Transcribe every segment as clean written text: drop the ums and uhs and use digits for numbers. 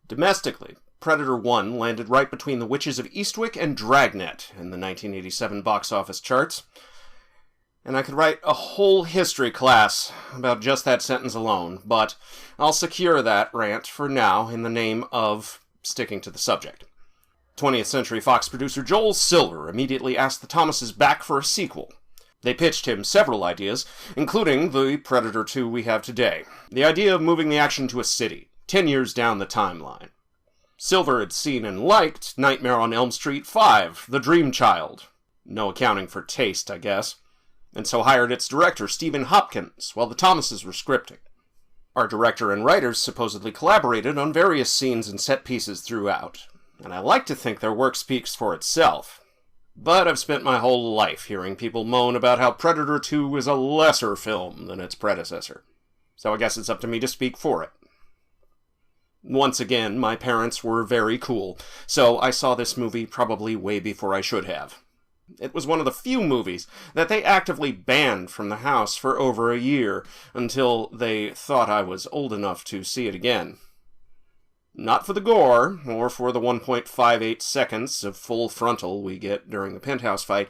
Domestically, Predator 1 landed right between The Witches of Eastwick and Dragnet in the 1987 box office charts. And I could write a whole history class about just that sentence alone, but I'll secure that rant for now in the name of sticking to the subject. 20th Century Fox producer Joel Silver immediately asked the Thomases back for a sequel. They pitched him several ideas, including the Predator 2 we have today. The idea of moving the action to a city, 10 years down the timeline. Silver had seen and liked Nightmare on Elm Street 5, The Dream Child. No accounting for taste, I guess. And so hired its director, Stephen Hopkins, while the Thomases were scripting. Our director and writers supposedly collaborated on various scenes and set pieces throughout, and I like to think their work speaks for itself. But I've spent my whole life hearing people moan about how Predator 2 is a lesser film than its predecessor, so I guess it's up to me to speak for it. Once again, my parents were very cool, so I saw this movie probably way before I should have. It was one of the few movies that they actively banned from the house for over a year, until they thought I was old enough to see it again. Not for the gore, or for the 1.58 seconds of full frontal we get during the penthouse fight,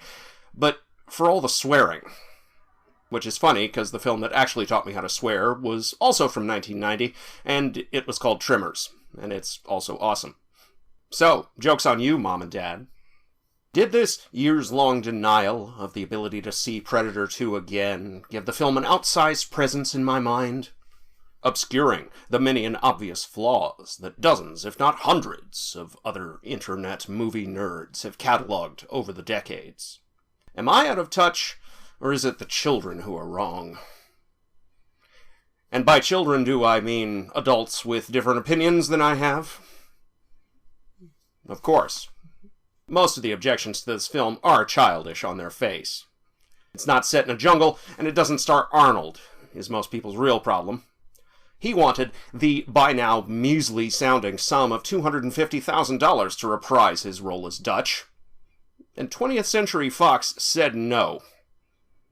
but for all the swearing. Which is funny, because the film that actually taught me how to swear was also from 1990, and it was called Tremors, and it's also awesome. So, joke's on you, Mom and Dad. Did this years-long denial of the ability to see Predator 2 again give the film an outsized presence in my mind? Obscuring the many and obvious flaws that dozens, if not hundreds, of other internet movie nerds have cataloged over the decades. Am I out of touch, or is it the children who are wrong? And by children do I mean adults with different opinions than I have? Of course. Most of the objections to this film are childish on their face. It's not set in a jungle, and it doesn't star Arnold, is most people's real problem. He wanted the, by now, measly-sounding sum of $250,000 to reprise his role as Dutch. And 20th Century Fox said no.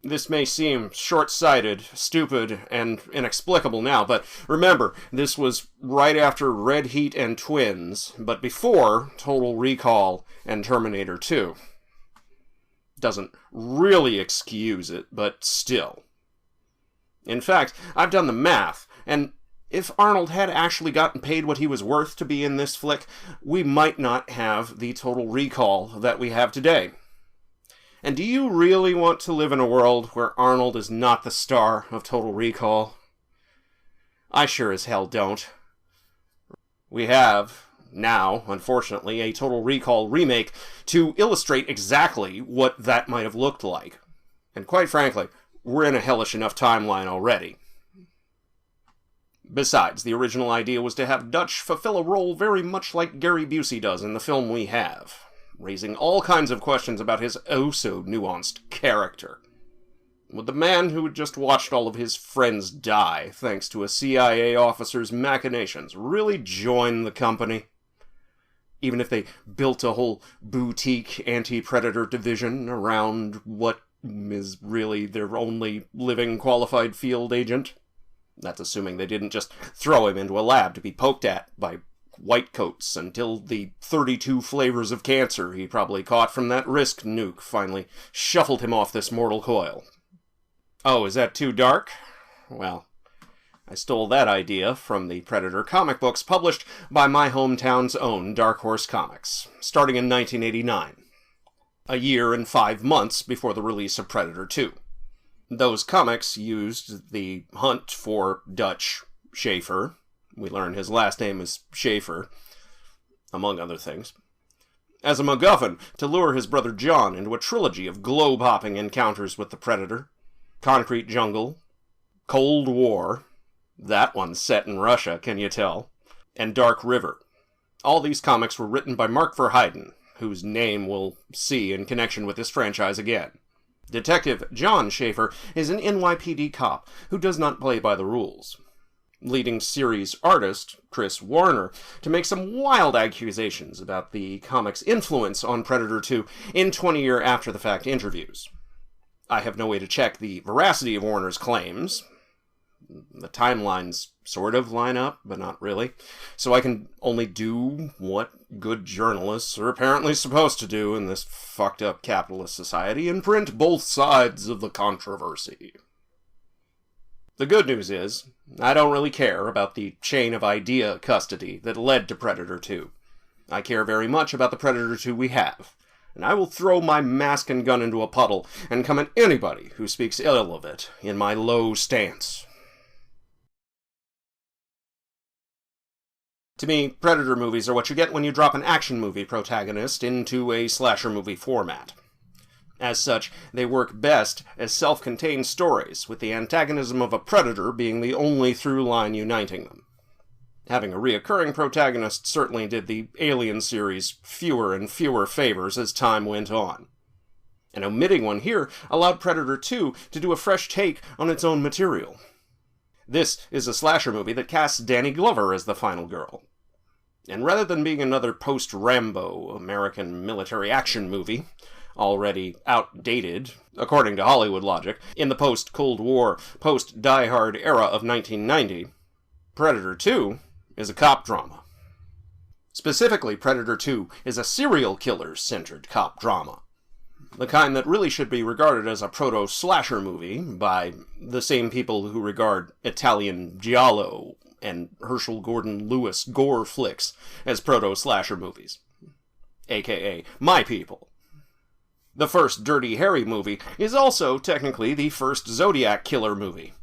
This may seem short-sighted, stupid, and inexplicable now, but remember, this was right after Red Heat and Twins, but before Total Recall and Terminator 2. Doesn't really excuse it, but still. In fact, I've done the math, and if Arnold had actually gotten paid what he was worth to be in this flick, we might not have the Total Recall that we have today. And do you really want to live in a world where Arnold is not the star of Total Recall? I sure as hell don't. We have, now, unfortunately, a Total Recall remake to illustrate exactly what that might have looked like. And quite frankly, we're in a hellish enough timeline already. Besides, the original idea was to have Dutch fulfill a role very much like Gary Busey does in the film we have, raising all kinds of questions about his oh-so-nuanced character. Would the man who had just watched all of his friends die thanks to a CIA officer's machinations really join the company? Even if they built a whole boutique anti-predator division around what is really their only living qualified field agent? That's assuming they didn't just throw him into a lab to be poked at by whitecoats until the 32 flavors of cancer he probably caught from that Risk nuke finally shuffled him off this mortal coil. Oh, is that too dark? Well, I stole that idea from the Predator comic books published by my hometown's own Dark Horse Comics, starting in 1989, a year and 5 months before the release of Predator 2. Those comics used the hunt for Dutch Schaefer. We learn his last name is Schaefer, among other things, as a MacGuffin to lure his brother John into a trilogy of globe-hopping encounters with the Predator, Concrete Jungle, Cold War, that one's set in Russia, can you tell, and Dark River. All these comics were written by Mark Verheiden, whose name we'll see in connection with this franchise again. Detective John Schaefer is an NYPD cop who does not play by the rules, leading series artist Chris Warner to make some wild accusations about the comic's influence on Predator 2 in 20-year after-the-fact interviews. I have no way to check the veracity of Warner's claims, The timelines sort of line up, but not really. So I can only do what good journalists are apparently supposed to do in this fucked up capitalist society and print both sides of the controversy. The good news is, I don't really care about the chain of idea custody that led to Predator 2. I care very much about the Predator 2 we have, and I will throw my mask and gun into a puddle and come at anybody who speaks ill of it in my low stance. To me, Predator movies are what you get when you drop an action movie protagonist into a slasher movie format. As such, they work best as self-contained stories, with the antagonism of a predator being the only through line uniting them. Having a reoccurring protagonist certainly did the Alien series fewer and fewer favors as time went on. And omitting one here allowed Predator 2 to do a fresh take on its own material. This is a slasher movie that casts Danny Glover as the final girl. And rather than being another post-Rambo American military action movie, already outdated, according to Hollywood logic, in the post-Cold War, post-Die Hard era of 1990, Predator 2 is a cop drama. Specifically, Predator 2 is a serial killer-centered cop drama. The kind that really should be regarded as a proto-slasher movie by the same people who regard Italian giallo and Herschel Gordon Lewis gore flicks as proto-slasher movies. AKA, my people. The first Dirty Harry movie is also technically the first Zodiac Killer movie,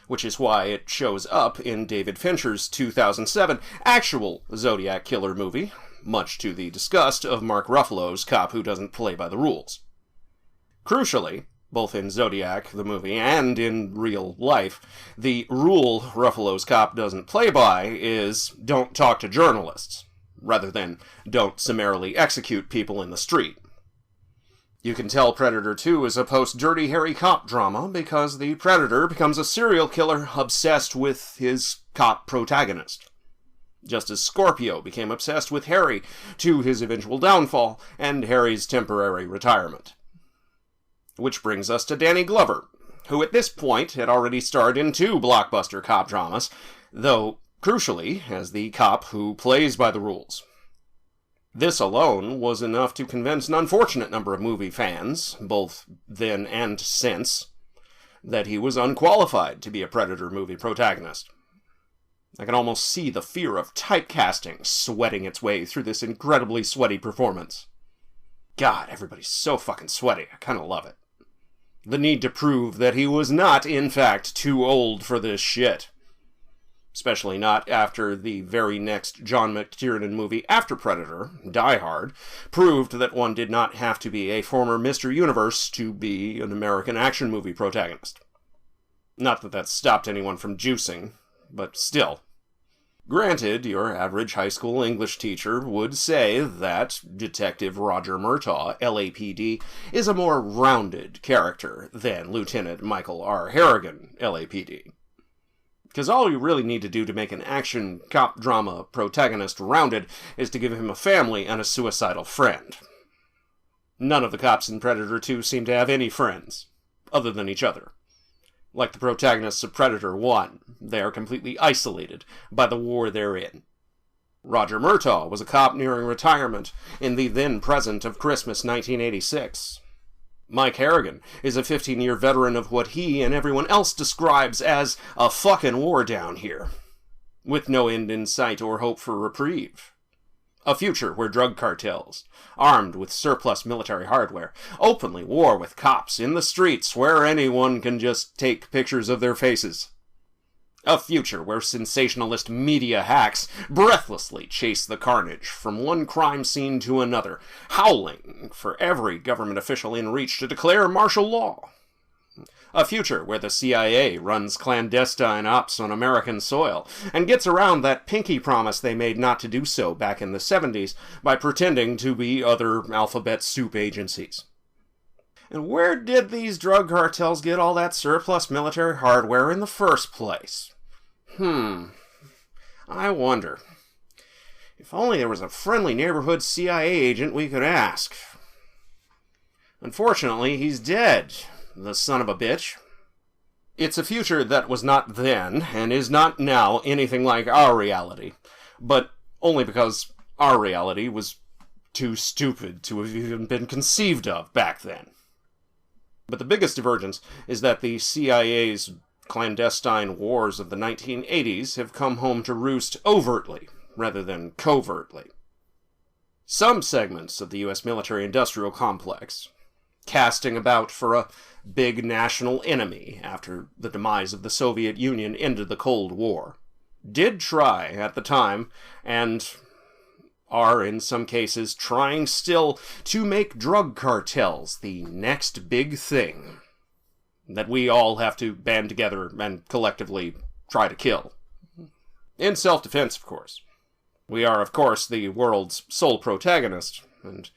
which is why it shows up in David Fincher's 2007 actual Zodiac Killer movie, much to the disgust of Mark Ruffalo's cop who doesn't play by the rules. Crucially, both in Zodiac, the movie, and in real life, the rule Ruffalo's cop doesn't play by is don't talk to journalists, rather than don't summarily execute people in the street. You can tell Predator 2 is a post-Dirty Harry cop drama because the Predator becomes a serial killer obsessed with his cop protagonist. Just as Scorpio became obsessed with Harry to his eventual downfall and Harry's temporary retirement. Which brings us to Danny Glover, who at this point had already starred in 2 blockbuster cop dramas, though, crucially, as the cop who plays by the rules. This alone was enough to convince an unfortunate number of movie fans, both then and since, that he was unqualified to be a Predator movie protagonist. I can almost see the fear of typecasting sweating its way through this incredibly sweaty performance. God, everybody's so fucking sweaty. I kind of love it. The need to prove that he was not, in fact, too old for this shit. Especially not after the very next John McTiernan movie after Predator, Die Hard, proved that one did not have to be a former Mr. Universe to be an American action movie protagonist. Not that that stopped anyone from juicing, but still. Granted, your average high school English teacher would say that Detective Roger Murtaugh, LAPD, is a more rounded character than Lieutenant Michael R. Harrigan, LAPD. Because all you really need to do to make an action cop drama protagonist rounded is to give him a family and a suicidal friend. None of the cops in Predator 2 seem to have any friends, other than each other. Like the protagonists of Predator 1, they are completely isolated by the war they're in. Roger Murtaugh was a cop nearing retirement in the then present of Christmas 1986. Mike Harrigan is a 15-year veteran of what he and everyone else describes as a fucking war down here, with no end in sight or hope for reprieve. A future where drug cartels, armed with surplus military hardware, openly war with cops in the streets where anyone can just take pictures of their faces. A future where sensationalist media hacks breathlessly chase the carnage from one crime scene to another, howling for every government official in reach to declare martial law. A future where the CIA runs clandestine ops on American soil and gets around that pinky promise they made not to do so back in the 70s by pretending to be other alphabet soup agencies. And where did these drug cartels get all that surplus military hardware in the first place? I wonder. If only there was a friendly neighborhood CIA agent we could ask. Unfortunately, he's dead, the son of a bitch. It's a future that was not then, and is not now, anything like our reality, but only because our reality was too stupid to have even been conceived of back then. But the biggest divergence is that the CIA's clandestine wars of the 1980s have come home to roost overtly, rather than covertly. Some segments of the U.S. military-industrial complex, casting about for a big national enemy after the demise of the Soviet Union ended the Cold War, did try at the time, and are in some cases trying still, to make drug cartels the next big thing that we all have to band together and collectively try to kill. In self-defense, of course. We are, of course, the world's sole protagonist, and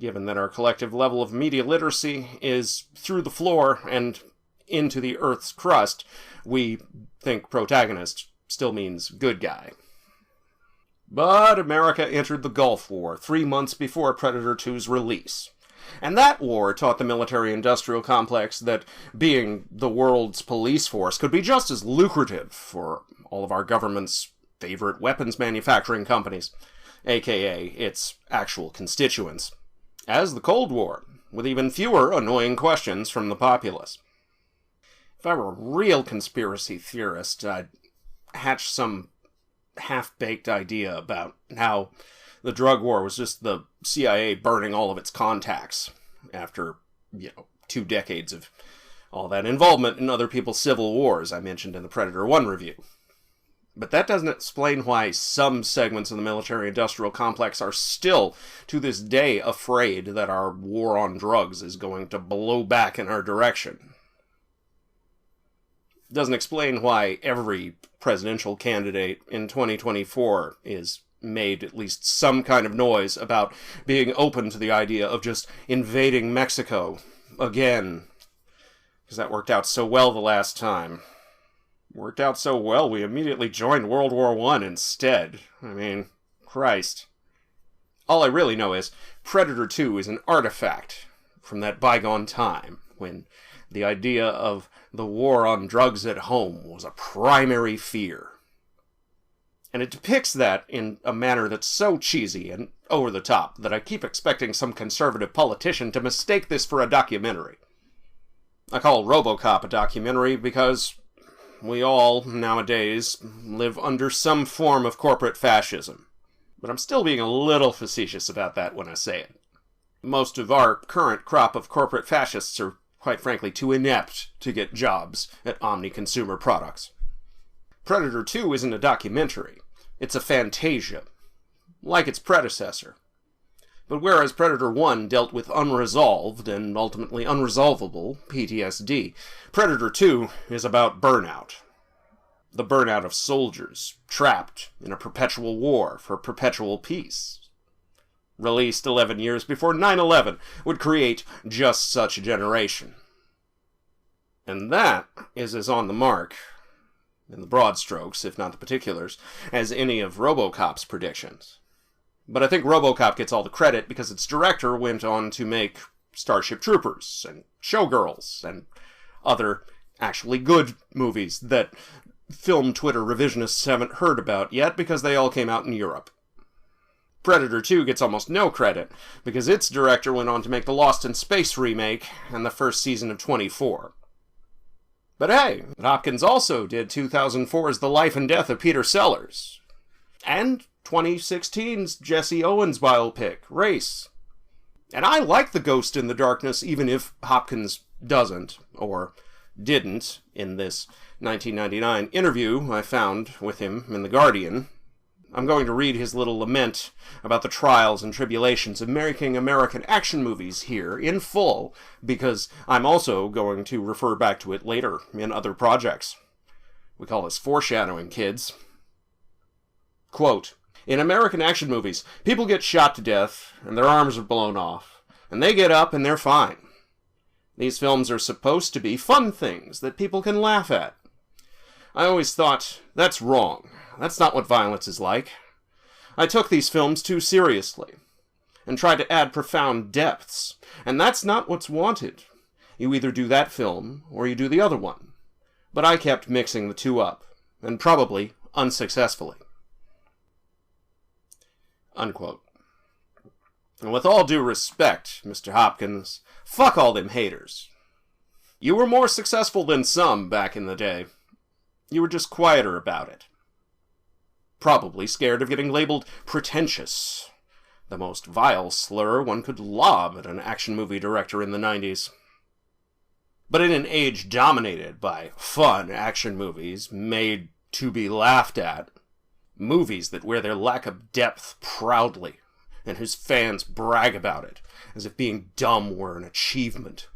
given that our collective level of media literacy is through the floor and into the Earth's crust, we think protagonist still means good guy. But America entered the Gulf War 3 months before Predator 2's release. And that war taught the military-industrial complex that being the world's police force could be just as lucrative for all of our government's favorite weapons manufacturing companies, aka its actual constituents, as the Cold War, with even fewer annoying questions from the populace. If I were a real conspiracy theorist, I'd hatch some half-baked idea about how the drug war was just the CIA burning all of its contacts after, 2 decades of all that involvement in other people's civil wars I mentioned in the Predator 1 review. But that doesn't explain why some segments of the military-industrial complex are still, to this day, afraid that our war on drugs is going to blow back in our direction. It doesn't explain why every presidential candidate in 2024 is made at least some kind of noise about being open to the idea of just invading Mexico again. Because that worked out so well the last time. Worked out so well, we immediately joined World War I instead. I mean, Christ. All I really know is Predator 2 is an artifact from that bygone time when the idea of the war on drugs at home was a primary fear. And it depicts that in a manner that's so cheesy and over the top that I keep expecting some conservative politician to mistake this for a documentary. I call RoboCop a documentary because we all, nowadays, live under some form of corporate fascism. But I'm still being a little facetious about that when I say it. Most of our current crop of corporate fascists are, quite frankly, too inept to get jobs at Omni Consumer Products. Predator 2 isn't a documentary. It's a fantasia, like its predecessor. But whereas Predator 1 dealt with unresolved and ultimately unresolvable PTSD, Predator 2 is about burnout. The burnout of soldiers trapped in a perpetual war for perpetual peace. Released 11 years before 9/11 would create just such a generation. And that is as on the mark, in the broad strokes, if not the particulars, as any of RoboCop's predictions. But I think RoboCop gets all the credit because its director went on to make Starship Troopers and Showgirls and other actually good movies that film Twitter revisionists haven't heard about yet because they all came out in Europe. Predator 2 gets almost no credit because its director went on to make the Lost in Space remake and the first season of 24. But hey, Hopkins also did 2004's The Life and Death of Peter Sellers. And 2016's Jesse Owens biopic, Race. And I like The Ghost in the Darkness, even if Hopkins doesn't, or didn't, in this 1999 interview I found with him in The Guardian. I'm going to read his little lament about the trials and tribulations of making American action movies here in full, because I'm also going to refer back to it later in other projects. We call this foreshadowing, kids. Quote, "In American action movies, people get shot to death and their arms are blown off, and they get up and they're fine. These films are supposed to be fun things that people can laugh at. I always thought, that's wrong. That's not what violence is like. I took these films too seriously and tried to add profound depths, and that's not what's wanted. You either do that film or you do the other one. But I kept mixing the two up, and probably unsuccessfully. Unquote. And with all due respect, Mr. Hopkins, fuck all them haters. You were more successful than some back in the day. You were just quieter about it. Probably scared of getting labeled pretentious, the most vile slur one could lob at an action movie director in the 90s. But in an age dominated by fun action movies made to be laughed at, movies that wear their lack of depth proudly, and whose fans brag about it, as if being dumb were an achievement,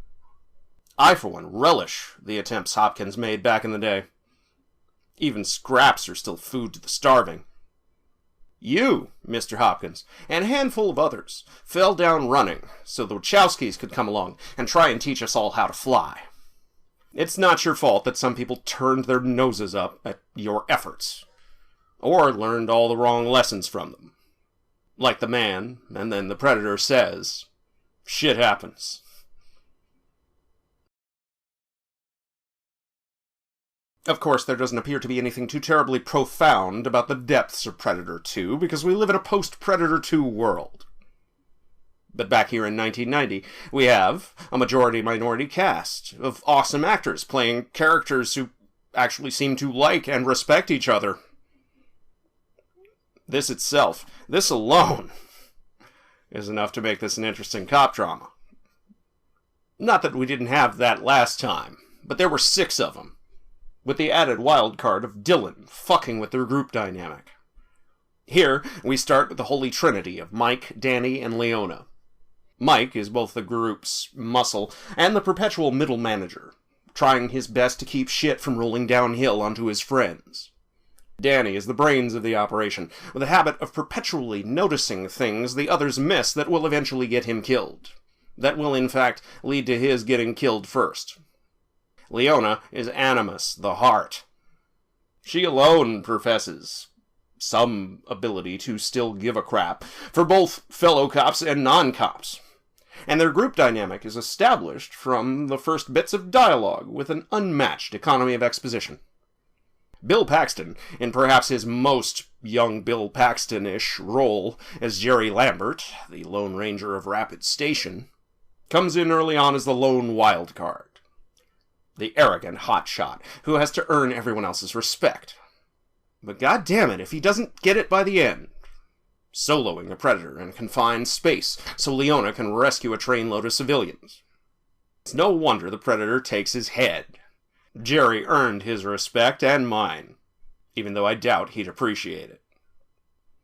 I, for one, relish the attempts Hopkins made back in the day. Even scraps are still food to the starving. You, Mr. Hopkins, and a handful of others, fell down running so the Wachowskis could come along and try and teach us all how to fly. It's not your fault that some people turned their noses up at your efforts, or learned all the wrong lessons from them. Like the man, and then the Predator says, shit happens. Of course, there doesn't appear to be anything too terribly profound about the depths of Predator 2, because we live in a post-Predator 2 world. But back here in 1990, we have a majority-minority cast of awesome actors playing characters who actually seem to like and respect each other. This itself, this alone, is enough to make this an interesting cop drama. Not that we didn't have that last time, but there were 6 of them, with the added wild card of Dylan fucking with their group dynamic. Here, we start with the holy trinity of Mike, Danny, and Leona. Mike is both the group's muscle and the perpetual middle manager, trying his best to keep shit from rolling downhill onto his friends. Danny is the brains of the operation, with a habit of perpetually noticing things the others miss that will eventually get him killed. That will, in fact, lead to his getting killed first. Leona is Animus, the heart. She alone professes some ability to still give a crap for both fellow cops and non-cops. And their group dynamic is established from the first bits of dialogue with an unmatched economy of exposition. Bill Paxton, in perhaps his most young Bill Paxton-ish role as Jerry Lambert, the Lone Ranger of Rapid Station, comes in early on as the lone wild card. The arrogant hotshot who has to earn everyone else's respect. But goddammit if he doesn't get it by the end. Soloing a Predator in confined space so Leona can rescue a trainload of civilians. It's no wonder the Predator takes his head. Jerry earned his respect and mine, even though I doubt he'd appreciate it.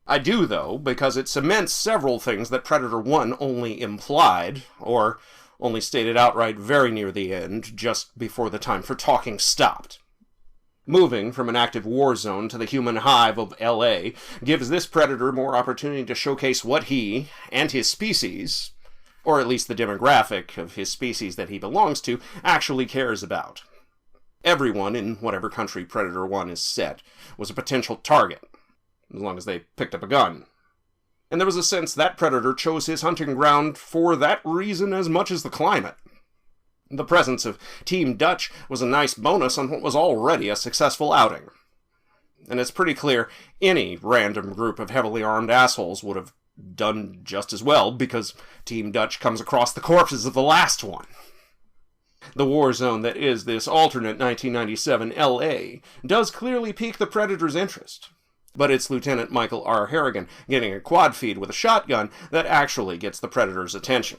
I do, though, because it cements several things that Predator 1 only implied, or only stated outright very near the end, just before the time for talking stopped. Moving from an active war zone to the human hive of L.A. gives this Predator more opportunity to showcase what he, and his species, or at least the demographic of his species that he belongs to, actually cares about. Everyone in whatever country Predator 1 is set was a potential target, as long as they picked up a gun. And there was a sense that Predator chose his hunting ground for that reason as much as the climate. The presence of Team Dutch was a nice bonus on what was already a successful outing. And it's pretty clear any random group of heavily armed assholes would have done just as well, because Team Dutch comes across the corpses of the last one. The war zone that is this alternate 1997 L.A. does clearly pique the Predator's interest. But it's Lieutenant Michael R. Harrigan getting a quad feed with a shotgun that actually gets the Predator's attention.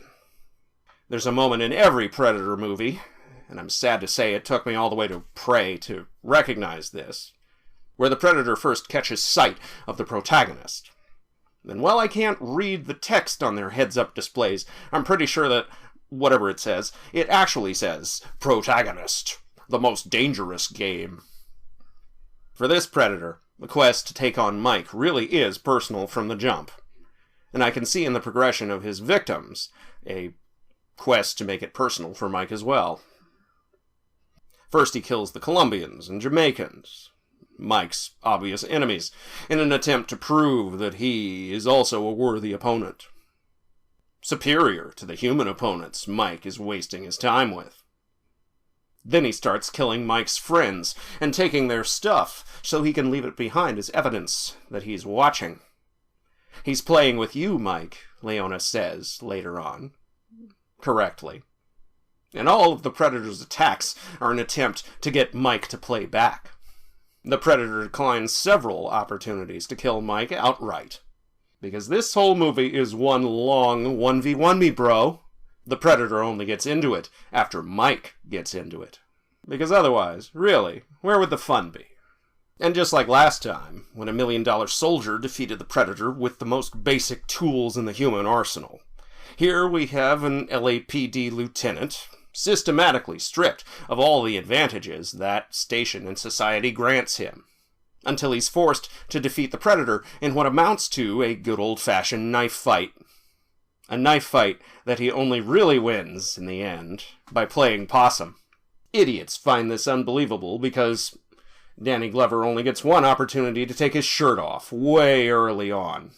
There's a moment in every Predator movie, and I'm sad to say it took me all the way to Prey to recognize this, where the Predator first catches sight of the protagonist. And while I can't read the text on their heads-up displays, I'm pretty sure that, whatever it says, it actually says, Protagonist, the most dangerous game. For this Predator, the quest to take on Mike really is personal from the jump. And I can see in the progression of his victims a quest to make it personal for Mike as well. First he kills the Colombians and Jamaicans, Mike's obvious enemies, in an attempt to prove that he is also a worthy opponent. Superior to the human opponents Mike is wasting his time with. Then he starts killing Mike's friends and taking their stuff so he can leave it behind as evidence that he's watching. "He's playing with you, Mike," Leona says later on. Correctly. And all of the Predator's attacks are an attempt to get Mike to play back. The Predator declines several opportunities to kill Mike outright. Because this whole movie is one long 1v1 me, bro. The Predator only gets into it after Mike gets into it. Because otherwise, really, where would the fun be? And just like last time, when a $1 Million Soldier defeated the Predator with the most basic tools in the human arsenal, here we have an LAPD lieutenant systematically stripped of all the advantages that station in society grants him, until he's forced to defeat the Predator in what amounts to a good old-fashioned knife fight. A knife fight that he only really wins, in the end, by playing possum. Idiots find this unbelievable because Danny Glover only gets one opportunity to take his shirt off way early on.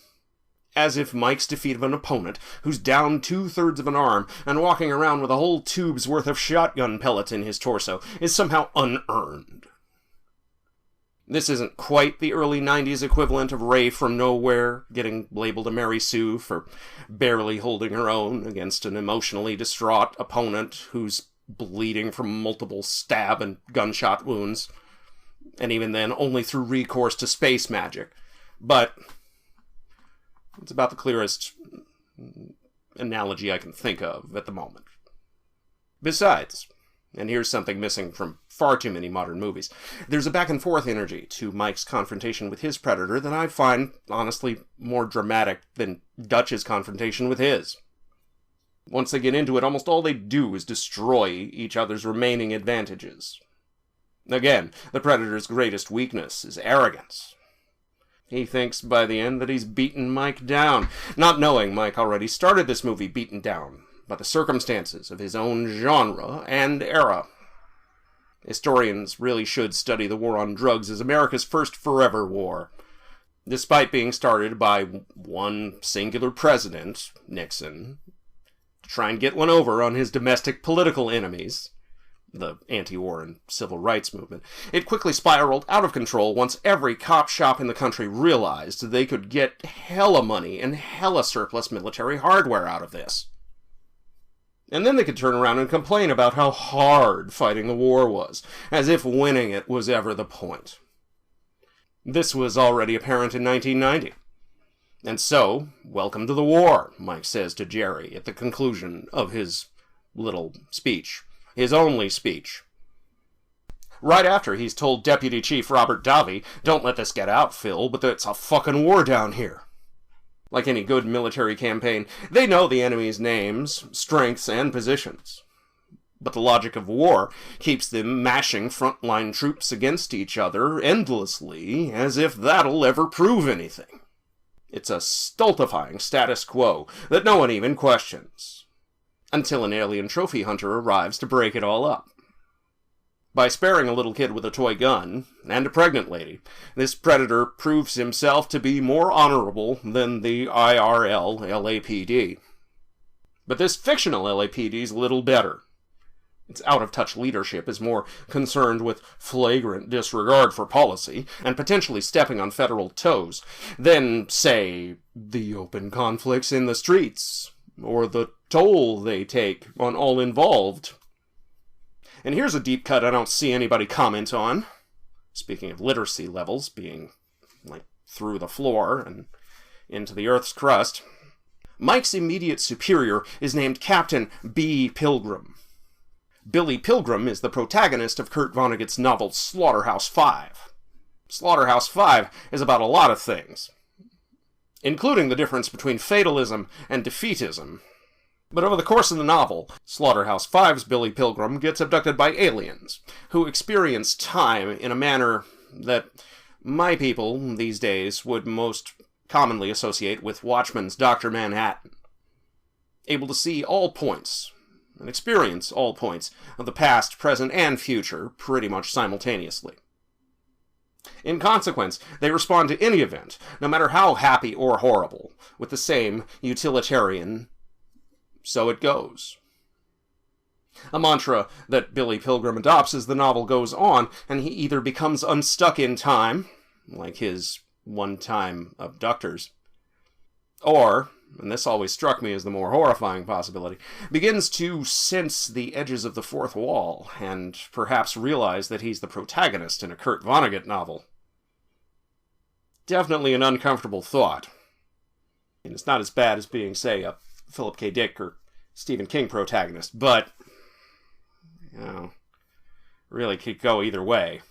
As if Mike's defeat of an opponent who's down 2/3 of an arm and walking around with a whole tube's worth of shotgun pellets in his torso is somehow unearned. This isn't quite the early 90s equivalent of Ray from Nowhere getting labeled a Mary Sue for barely holding her own against an emotionally distraught opponent who's bleeding from multiple stab and gunshot wounds, and even then only through recourse to space magic. But it's about the clearest analogy I can think of at the moment. Besides, and here's something missing from far too many modern movies, there's a back-and-forth energy to Mike's confrontation with his Predator that I find, honestly, more dramatic than Dutch's confrontation with his. Once they get into it, almost all they do is destroy each other's remaining advantages. Again, the Predator's greatest weakness is arrogance. He thinks by the end that he's beaten Mike down, not knowing Mike already started this movie beaten down by the circumstances of his own genre and era. Historians really should study the war on drugs as America's first forever war. Despite being started by one singular president, Nixon, to try and get one over on his domestic political enemies, the anti-war and civil rights movement, it quickly spiraled out of control once every cop shop in the country realized they could get hella money and hella surplus military hardware out of this. And then they could turn around and complain about how hard fighting the war was, as if winning it was ever the point. This was already apparent in 1990. And so, welcome to the war, Mike says to Jerry at the conclusion of his little speech. His only speech. Right after he's told Deputy Chief Robert Davi, "Don't let this get out, Phil, but it's a fucking war down here." Like any good military campaign, they know the enemy's names, strengths, and positions. But the logic of war keeps them mashing frontline troops against each other endlessly, as if that'll ever prove anything. It's a stultifying status quo that no one even questions. Until an alien trophy hunter arrives to break it all up. By sparing a little kid with a toy gun, and a pregnant lady, this Predator proves himself to be more honorable than the IRL LAPD. But this fictional LAPD's a little better. Its out-of-touch leadership is more concerned with flagrant disregard for policy, and potentially stepping on federal toes, than, say, the open conflicts in the streets, or the toll they take on all involved. And here's a deep cut I don't see anybody comment on. Speaking of literacy levels being, like, through the floor and into the Earth's crust, Mike's immediate superior is named Captain B. Pilgrim. Billy Pilgrim is the protagonist of Kurt Vonnegut's novel Slaughterhouse-Five. Slaughterhouse-Five is about a lot of things, including the difference between fatalism and defeatism. But over the course of the novel, Slaughterhouse-Five's Billy Pilgrim gets abducted by aliens, who experience time in a manner that my people these days would most commonly associate with Watchmen's Dr. Manhattan. Able to see all points, and experience all points of the past, present, and future pretty much simultaneously. In consequence, they respond to any event, no matter how happy or horrible, with the same utilitarian "so it goes." a mantra that Billy Pilgrim adopts as the novel goes on, and he either becomes unstuck in time, like his one-time abductors, or, and this always struck me as the more horrifying possibility, begins to sense the edges of the fourth wall, and perhaps realize that he's the protagonist in a Kurt Vonnegut novel. Definitely an uncomfortable thought. And it's not as bad as being, say, a Philip K. Dick or Stephen King protagonist, but, really could go either way.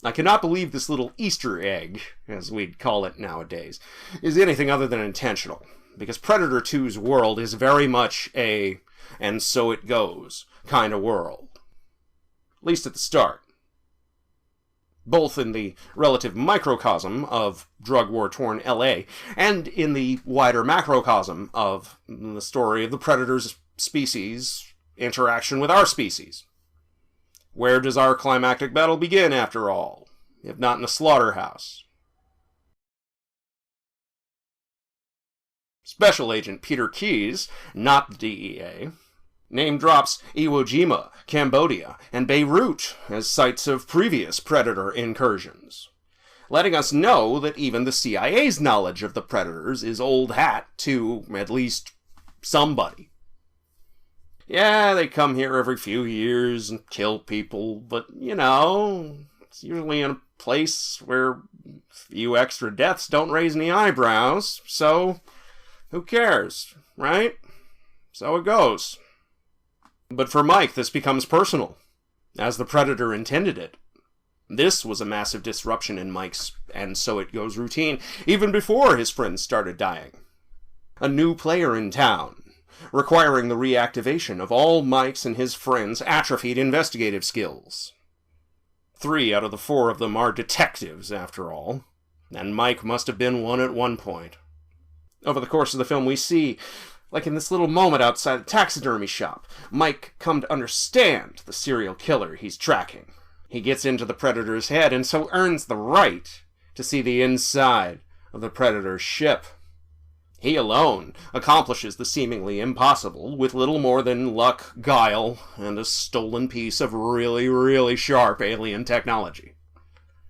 I cannot believe this little Easter egg, as we'd call it nowadays, is anything other than intentional, because Predator 2's world is very much a and so it goes kind of world. At least at the start. Both in the relative microcosm of drug war-torn LA, and in the wider macrocosm of the story of the Predator's species' interaction with our species. Where does our climactic battle begin, after all, if not in a slaughterhouse? Special Agent Peter Keyes, not the DEA, name drops Iwo Jima, Cambodia, and Beirut as sites of previous Predator incursions, letting us know that even the CIA's knowledge of the Predators is old hat to at least somebody. Yeah, they come here every few years and kill people, but, it's usually in a place where a few extra deaths don't raise any eyebrows, so who cares, right? So it goes. But for Mike, this becomes personal, as the Predator intended it. This was a massive disruption in Mike's and so it goes routine, even before his friends started dying. A new player in town, requiring the reactivation of all Mike's and his friends' atrophied investigative skills. 3 out of the 4 of them are detectives, after all, and Mike must have been one at one point. Over the course of the film, we see, like in this little moment outside the taxidermy shop, Mike come to understand the serial killer he's tracking. He gets into the Predator's head and so earns the right to see the inside of the Predator's ship. He alone accomplishes the seemingly impossible with little more than luck, guile, and a stolen piece of really, really sharp alien technology.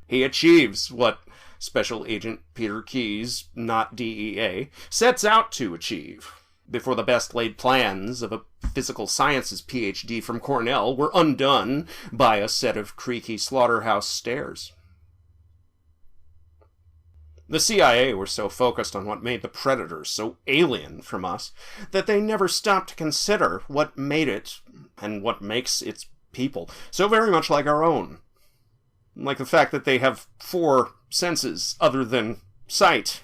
He achieves what Special Agent Peter Keyes, not DEA, sets out to achieve before the best-laid plans of a physical sciences PhD from Cornell were undone by a set of creaky slaughterhouse stairs. The CIA were so focused on what made the Predators so alien from us that they never stopped to consider what made it, and what makes its people, so very much like our own. Like the fact that they have 4 senses other than sight,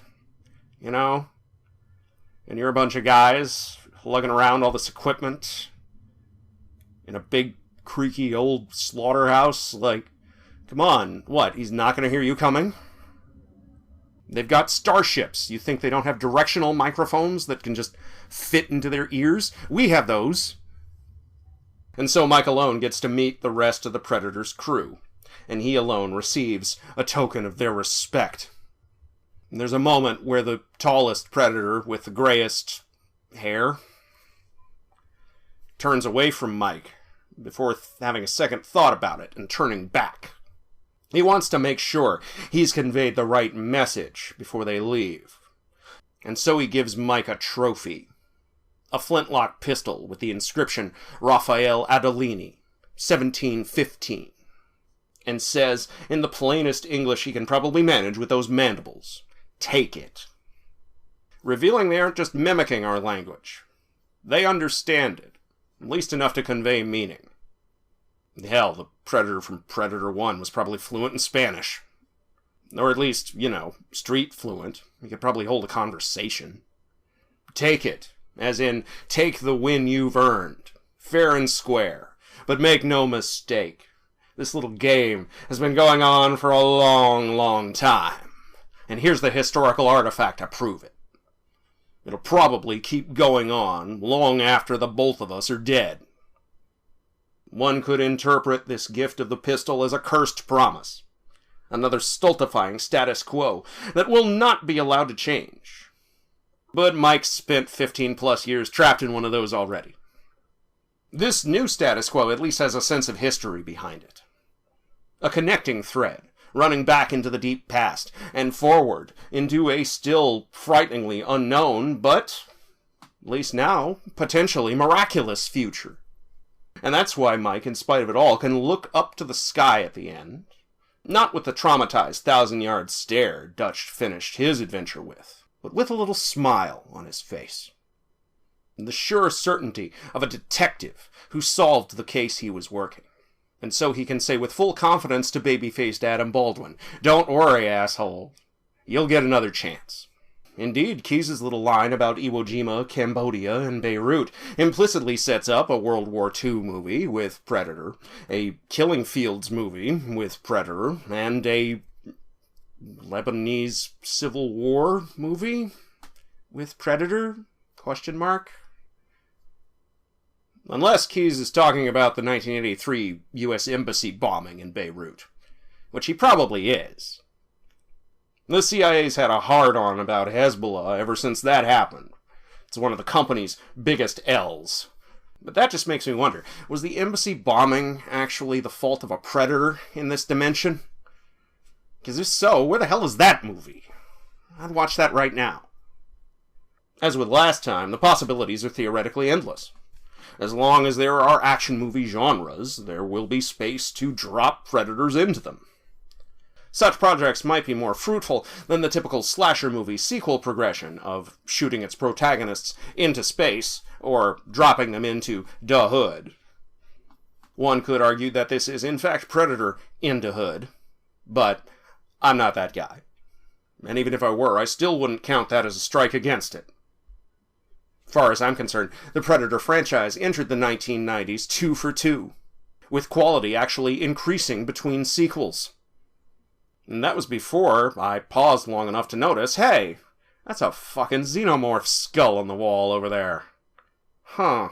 And you're a bunch of guys lugging around all this equipment in a big, creaky old slaughterhouse. Like, come on, what, he's not going to hear you coming? They've got starships. You think they don't have directional microphones that can just fit into their ears? We have those. And so Mike alone gets to meet the rest of the Predator's crew, and he alone receives a token of their respect. And there's a moment where the tallest Predator with the grayest hair turns away from Mike before having a second thought about it and turning back. He wants to make sure he's conveyed the right message before they leave. And so he gives Mike a trophy. A flintlock pistol with the inscription Raphael Adolini, 1715. And says, in the plainest English he can probably manage with those mandibles, take it. Revealing they aren't just mimicking our language. They understand it, at least enough to convey meaning. Hell, the Predator from Predator 1 was probably fluent in Spanish. Or at least, street fluent. He could probably hold a conversation. Take it, as in, take the win you've earned. Fair and square. But make no mistake, this little game has been going on for a long, long time. And here's the historical artifact to prove it. It'll probably keep going on long after the both of us are dead. One could interpret this gift of the pistol as a cursed promise. Another stultifying status quo that will not be allowed to change. But Mike's spent 15 plus years trapped in one of those already. This new status quo at least has a sense of history behind it. A connecting thread, running back into the deep past, and forward into a still frighteningly unknown, but, at least now, potentially miraculous future. And that's why Mike, in spite of it all, can look up to the sky at the end, not with the traumatized 1,000-yard stare Dutch finished his adventure with, but with a little smile on his face. And the sure certainty of a detective who solved the case he was working. And so he can say with full confidence to baby-faced Adam Baldwin, "Don't worry, asshole. You'll get another chance." Indeed, Keyes' little line about Iwo Jima, Cambodia, and Beirut implicitly sets up a World War II movie with Predator, a Killing Fields movie with Predator, and a Lebanese Civil War movie with Predator? ? Unless Keyes is talking about the 1983 U.S. Embassy bombing in Beirut, which he probably is. The CIA's had a hard-on about Hezbollah ever since that happened. It's one of the company's biggest L's. But that just makes me wonder, was the embassy bombing actually the fault of a predator in this dimension? Because if so, where the hell is that movie? I'd watch that right now. As with last time, the possibilities are theoretically endless. As long as there are action movie genres, there will be space to drop predators into them. Such projects might be more fruitful than the typical slasher movie sequel progression of shooting its protagonists into space, or dropping them into the hood. One could argue that this is in fact Predator into hood, but I'm not that guy. And even if I were, I still wouldn't count that as a strike against it. As far as I'm concerned, the Predator franchise entered the 1990s 2 for 2, with quality actually increasing between sequels. And that was before I paused long enough to notice, hey, that's a fucking xenomorph skull on the wall over there. Huh.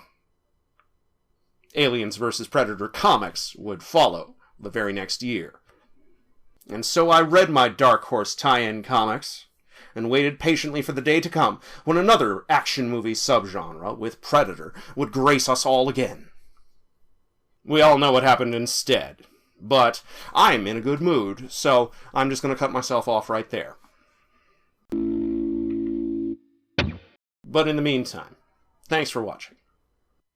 Aliens vs. Predator comics would follow the very next year. And so I read my Dark Horse tie-in comics, and waited patiently for the day to come when another action movie subgenre with Predator would grace us all again. We all know what happened instead. But I'm in a good mood, so I'm just going to cut myself off right there. But in the meantime, thanks for watching.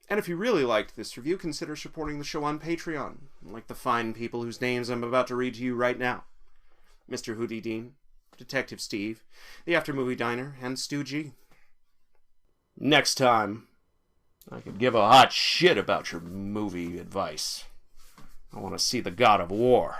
And if you really liked this review, consider supporting the show on Patreon, like the fine people whose names I'm about to read to you right now. Mr. Hootie Dean, Detective Steve, The Aftermovie Diner, and Stu G. Next time, I could give a hot shit about your movie advice. I want to see the God of War.